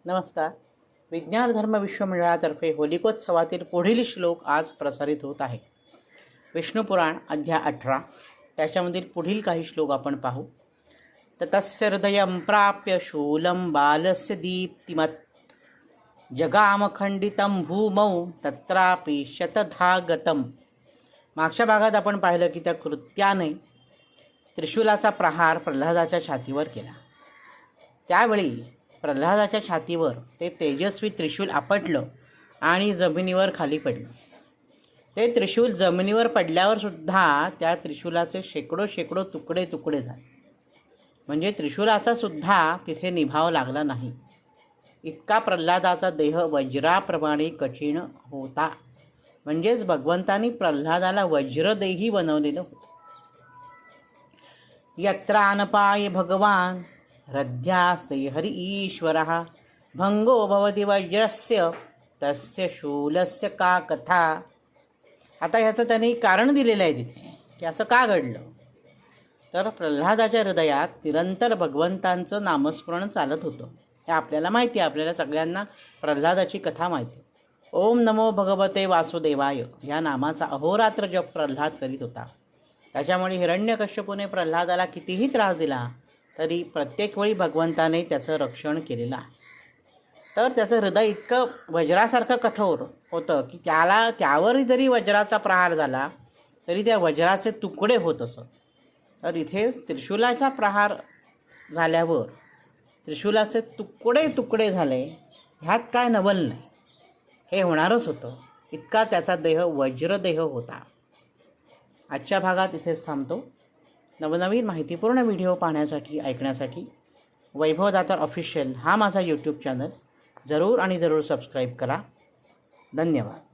नमस्कार. विज्ञान धर्म विश्वमंडळातर्फे होलिकोत्सवातील पुढील श्लोक आज प्रसारित होत आहे. विष्णुपुराण अध्याय 18 त्याच्यामधील पुढील काही श्लोक आपण पाहू. ततस्य हृदयं प्राप्य शूलं बालस्य दीप्तिमत् जगामखंडितं भूमौ तत्रापि शतधा गतम्. मागच्या भागात आपण पाहिलं की त्या कृत्याने त्रिशूलाचा प्रहार प्रल्हादाच्या छातीवर केला. त्यावेळी प्रल्हादाच्या छातीवर ते तेजस्वी त्रिशूल आपटलं आणि जमिनीवर खाली पडलं. ते त्रिशूल जमिनीवर पडल्यावर सुद्धा त्या त्रिशूलाचे शेकडो तुकडे तुकडे झाले. म्हणजे त्रिशूलाचा सुद्धा तिथे निभाव लागला नाही. इतका प्रल्हादाचा देह वज्राप्रमाणे कठीण होता. म्हणजेच भगवंतांनी प्रल्हादाला वज्रदेही बनवलेलं होतं. यत्रानपाय भगवान हृद्यास्ते हरि ईश्वरः भंगो भवति वज्रस्य तस्य शूलस्य का कथा. आता ह्याचं त्यांनी कारण दिलेलं आहे तिथे की असं का घडलं. तर प्रल्हादाच्या हृदयात निरंतर भगवंतांचं नामस्मरण चालत होतं. हे आपल्याला माहिती आहे. आपल्याला सगळ्यांना प्रल्हादाची कथा माहिती आहे. ओम नमो भगवते वासुदेवाय या नामाचा अहोरात्र जप प्रल्हाद करीत होता. त्याच्यामुळे हिरण्यकश्यपूने प्रल्हादाला कितीही त्रास दिला तरी प्रत्येक वेळी भगवंताने त्याचं रक्षण केलेलं आहे. तर त्याचं हृदय इतकं वज्रासारखं कठोर होतं की त्यावर जरी वज्राचा प्रहार झाला तरी त्या वज्राचे तुकडे होत असत. तर इथे त्रिशूलाचा प्रहार झाल्यावर त्रिशूलाचे तुकडे तुकडे झाले. ह्यात काय नवल नाही. हे होणारच होतं. इतका त्याचा देह वज्रदेह होता. आजच्या भागात इथेच थांबतो. नवनवीन माहितीपूर्ण व्हिडिओ पाहण्यासाठी ऐकण्यासाठी वैभव दातार ऑफिशियल हा माझा यूट्यूब चॅनल जरूर सबस्क्राईब करा. धन्यवाद.